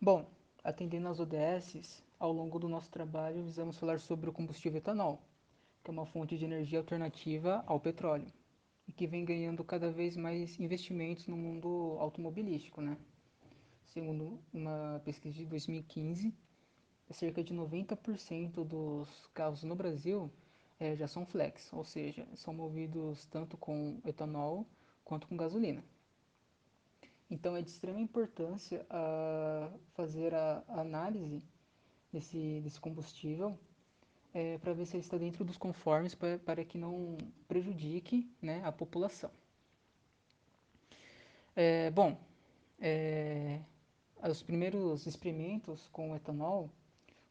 Bom, atendendo às ODSs, ao longo do nosso trabalho visamos falar sobre o combustível etanol, que é uma fonte de energia alternativa ao petróleo e que vem ganhando cada vez mais investimentos no mundo automobilístico, né? Segundo uma pesquisa de 2015, cerca de 90% dos carros no Brasil já são flex, ou seja, são movidos tanto com etanol quanto com gasolina. Então é de extrema importância fazer a análise desse combustível para ver se ele está dentro dos conformes para que não prejudique, né, a população. Bom, é, os primeiros experimentos com o etanol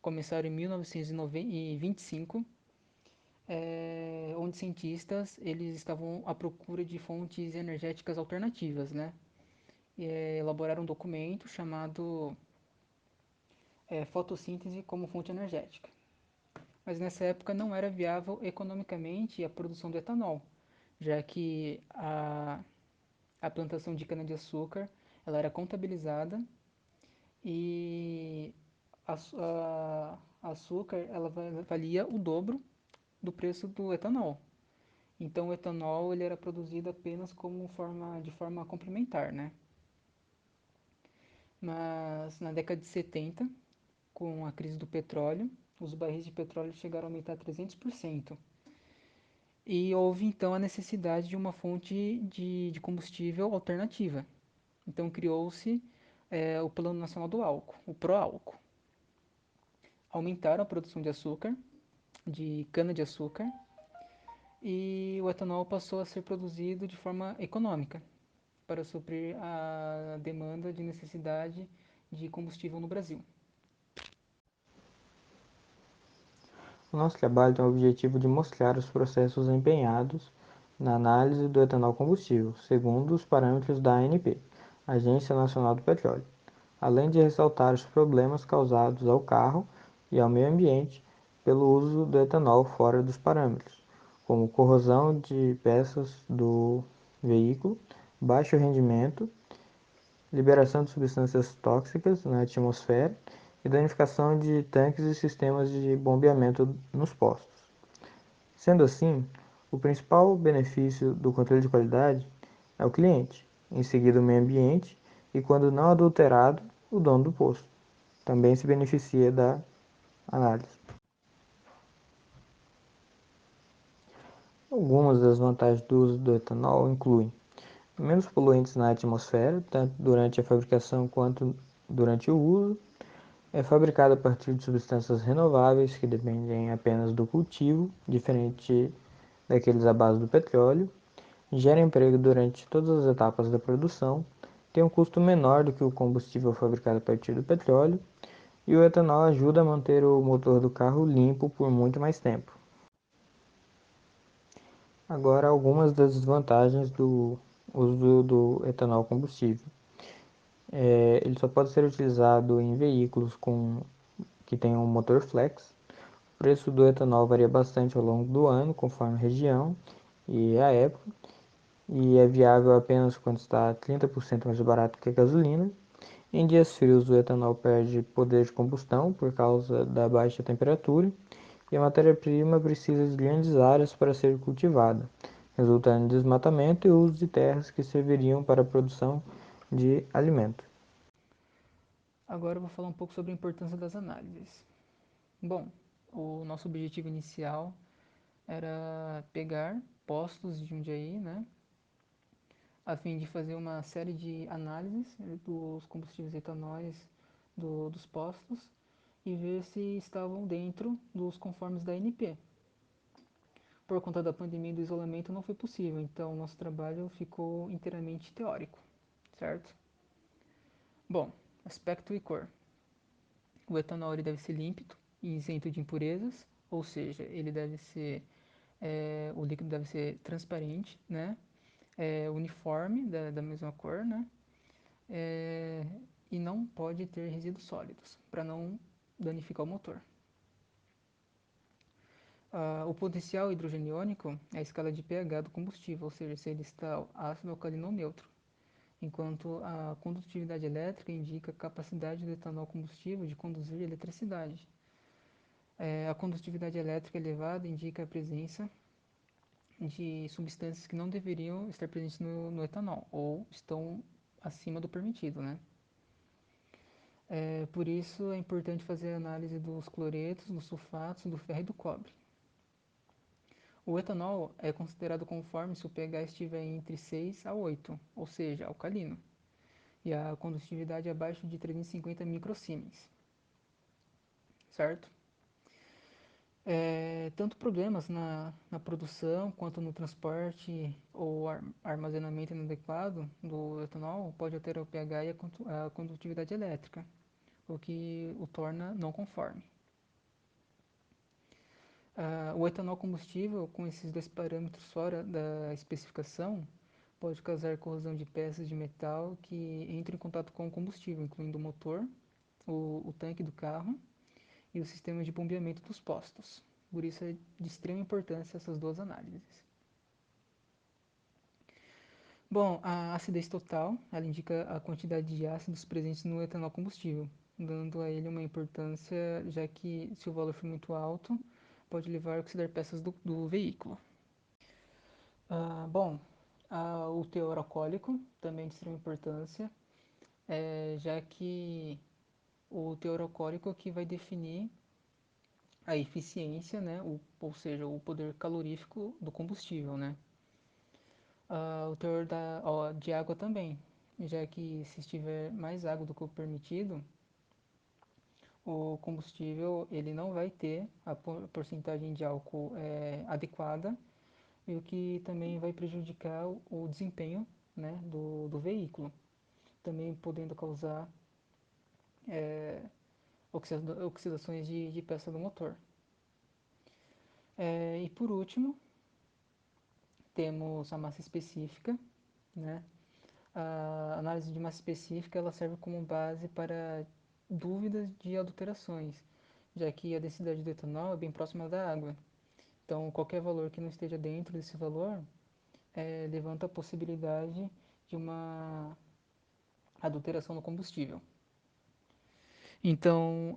começaram em 1925, onde cientistas eles estavam à procura de fontes energéticas alternativas, né? E, elaboraram um documento chamado Fotossíntese como fonte energética. Mas nessa época não era viável economicamente a produção do etanol, já que a plantação de cana-de-açúcar ela era contabilizada e a açúcar ela valia o dobro do preço do etanol. Então o etanol ele era produzido apenas de forma complementar, né? Mas na década de 70, com a crise do petróleo, os barris de petróleo chegaram a aumentar 300%. E houve então a necessidade de uma fonte de combustível alternativa. Então criou-se o Plano Nacional do Álcool, o Proálcool. Aumentaram a produção de açúcar, de cana-de-açúcar, e o etanol passou a ser produzido de forma econômica para suprir a demanda de necessidade de combustível no Brasil. O nosso trabalho tem o objetivo de mostrar os processos empenhados na análise do etanol combustível, segundo os parâmetros da ANP, Agência Nacional do Petróleo, além de ressaltar os problemas causados ao carro e ao meio ambiente pelo uso do etanol fora dos parâmetros, como corrosão de peças do veículo, baixo rendimento, liberação de substâncias tóxicas na atmosfera e danificação de tanques e sistemas de bombeamento nos postos. Sendo assim, o principal benefício do controle de qualidade é o cliente, em seguida o meio ambiente e, quando não adulterado, o dono do posto. Também se beneficia da análise. Algumas das vantagens do uso do etanol incluem menos poluentes na atmosfera, tanto durante a fabricação quanto durante o uso. É fabricado a partir de substâncias renováveis que dependem apenas do cultivo, diferente daqueles à base do petróleo. Gera emprego durante todas as etapas da produção, tem um custo menor do que o combustível fabricado a partir do petróleo, e o etanol ajuda a manter o motor do carro limpo por muito mais tempo. Agora, algumas das desvantagens do uso do etanol combustível. Ele só pode ser utilizado em veículos que tenham um motor flex. O preço do etanol varia bastante ao longo do ano, conforme a região e a época, e é viável apenas quando está 30% mais barato que a gasolina. Em dias frios, o etanol perde poder de combustão por causa da baixa temperatura e a matéria-prima precisa de grandes áreas para ser cultivada, resultando em desmatamento e uso de terras que serviriam para a produção de alimento. Agora eu vou falar um pouco sobre a importância das análises. Bom, o nosso objetivo inicial era pegar postos de Jundiaí, né, a fim de fazer uma série de análises dos combustíveis etanóis dos postos e ver se estavam dentro dos conformes da ANP. Por conta da pandemia e do isolamento não foi possível, então nosso trabalho ficou inteiramente teórico, certo? Bom, aspecto e cor. O etanol ele deve ser límpido e isento de impurezas, ou seja, ele deve ser o líquido deve ser transparente, né? Uniforme da mesma cor, né? É, e não pode ter resíduos sólidos para não danificar o motor. O potencial hidrogeniônico é a escala de pH do combustível, ou seja, se ele está ácido, alcalino ou neutro. enquanto a condutividade elétrica indica a capacidade do etanol combustível de conduzir eletricidade. A condutividade elétrica elevada indica a presença de substâncias que não deveriam estar presentes no etanol ou estão acima do permitido, né? Por isso é importante fazer a análise dos cloretos, dos sulfatos, do ferro e do cobre. O etanol é considerado conforme se o pH estiver entre 6 a 8, ou seja, alcalino, e a condutividade abaixo de 350 microsiemens, certo? Tanto problemas na produção quanto no transporte ou armazenamento inadequado do etanol pode alterar o pH e a condutividade elétrica, o que o torna não conforme. O etanol combustível, com esses dois parâmetros fora da especificação, pode causar corrosão de peças de metal que entram em contato com o combustível, incluindo o motor, o tanque do carro e o sistema de bombeamento dos postos. Por isso é de extrema importância essas duas análises. Bom, a acidez total, ela indica a quantidade de ácidos presentes no etanol combustível, dando a ele uma importância, já que se o valor for muito alto, pode levar a oxidar peças do veículo. Bom, o teor alcoólico também é de extrema importância, já que o teor alcoólico é que vai definir a eficiência, né, ou seja, o poder calorífico do combustível, né. O teor de água também, já que se estiver mais água do que o permitido, o combustível ele não vai ter a porcentagem de álcool adequada, e o que também vai prejudicar o desempenho, né, do veículo, também podendo causar oxidações de peça do motor. E por último, temos a massa específica, né? A análise de massa específica ela serve como base para dúvidas de adulterações, já que a densidade do etanol é bem próxima da água. Então, qualquer valor que não esteja dentro desse valor levanta a possibilidade de uma adulteração no combustível. Então,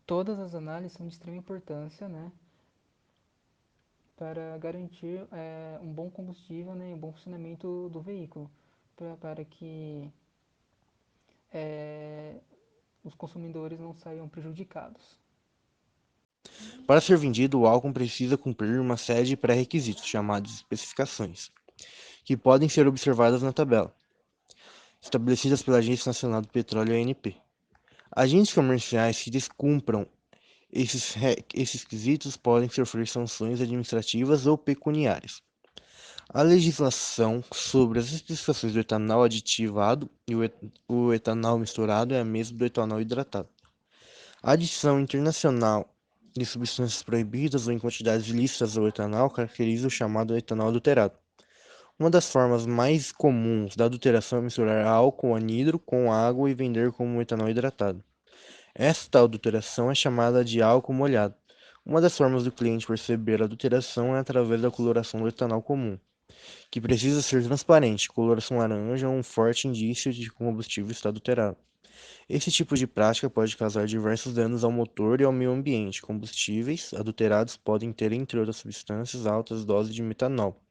todas as análises são de extrema importância, né, para garantir um bom combustível, né, e um bom funcionamento do veículo, para que os consumidores não saiam prejudicados. Para ser vendido, o álcool precisa cumprir uma série de pré-requisitos, chamados especificações, que podem ser observadas na tabela, estabelecidas pela Agência Nacional do Petróleo (ANP). Agentes comerciais que descumpram esses quesitos podem sofrer sanções administrativas ou pecuniárias. A legislação sobre as especificações do etanol aditivado e o etanol misturado é a mesma do etanol hidratado. A adição internacional de substâncias proibidas ou em quantidades ilícitas ao etanol caracteriza o chamado etanol adulterado. Uma das formas mais comuns da adulteração é misturar álcool anidro com água e vender como etanol hidratado. Esta adulteração é chamada de álcool molhado. Uma das formas do cliente perceber a adulteração é através da coloração do etanol comum, que precisa ser transparente. Coloração laranja é um forte indício de que o combustível está adulterado. Esse tipo de prática pode causar diversos danos ao motor e ao meio ambiente. Combustíveis adulterados podem ter, entre outras substâncias, altas doses de metanol,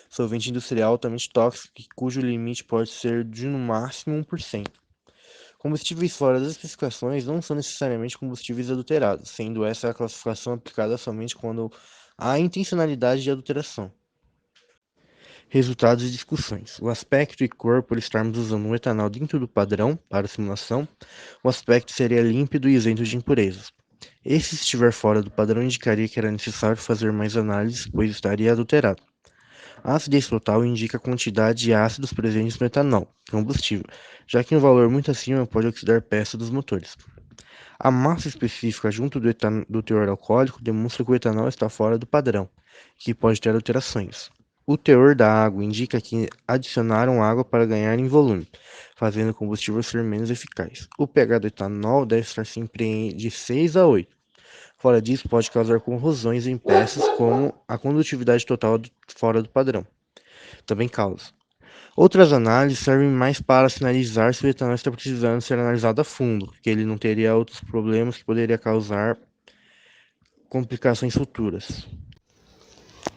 solvente industrial altamente tóxico, cujo limite pode ser de no máximo 1%. Combustíveis fora das especificações não são necessariamente combustíveis adulterados, sendo essa a classificação aplicada somente quando há intencionalidade de adulteração. Resultados e discussões. O aspecto e cor, por estarmos usando um etanol dentro do padrão para a simulação, o aspecto seria límpido e isento de impurezas. Esse, se estiver fora do padrão, indicaria que era necessário fazer mais análises, pois estaria adulterado. A acidez total indica a quantidade de ácidos presentes no etanol, combustível, já que um valor muito acima pode oxidar peças dos motores. A massa específica junto do teor alcoólico demonstra que o etanol está fora do padrão, que pode ter alterações. O teor da água indica que adicionaram água para ganhar em volume, fazendo o combustível ser menos eficaz. O pH do etanol deve estar sempre de 6 a 8. Fora disso, pode causar corrosões em peças, como a condutividade total fora do padrão. Também causa. Outras análises servem mais para sinalizar se o etanol está precisando ser analisado a fundo, porque ele não teria outros problemas que poderia causar complicações futuras.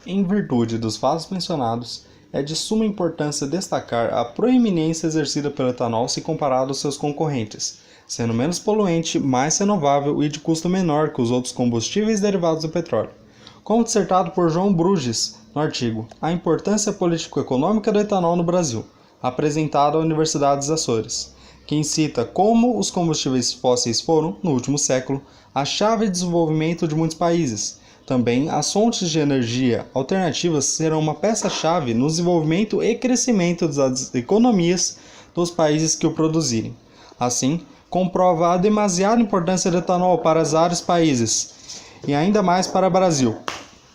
Em virtude dos fatos mencionados, é de suma importância destacar a proeminência exercida pelo etanol se comparado aos seus concorrentes, sendo menos poluente, mais renovável e de custo menor que os outros combustíveis derivados do petróleo. Como dissertado por João Bruges no artigo A Importância Político-Econômica do Etanol no Brasil, apresentado à Universidade dos Açores, que cita como os combustíveis fósseis foram, no último século, a chave de desenvolvimento de muitos países. Também, as fontes de energia alternativas serão uma peça-chave no desenvolvimento e crescimento das economias dos países que o produzirem. Assim, comprova a demasiada importância do etanol para os vários países, e ainda mais para o Brasil,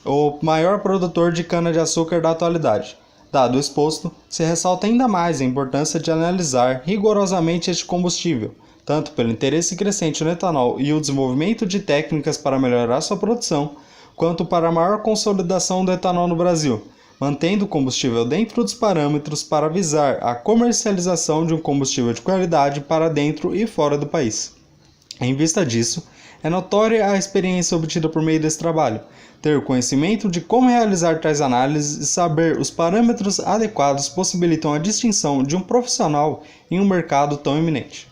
o maior produtor de cana-de-açúcar da atualidade. Dado o exposto, se ressalta ainda mais a importância de analisar rigorosamente este combustível, tanto pelo interesse crescente no etanol e o desenvolvimento de técnicas para melhorar sua produção, quanto para a maior consolidação do etanol no Brasil, mantendo o combustível dentro dos parâmetros para visar a comercialização de um combustível de qualidade para dentro e fora do país. Em vista disso, é notória a experiência obtida por meio desse trabalho, ter conhecimento de como realizar tais análises e saber os parâmetros adequados possibilitam a distinção de um profissional em um mercado tão eminente.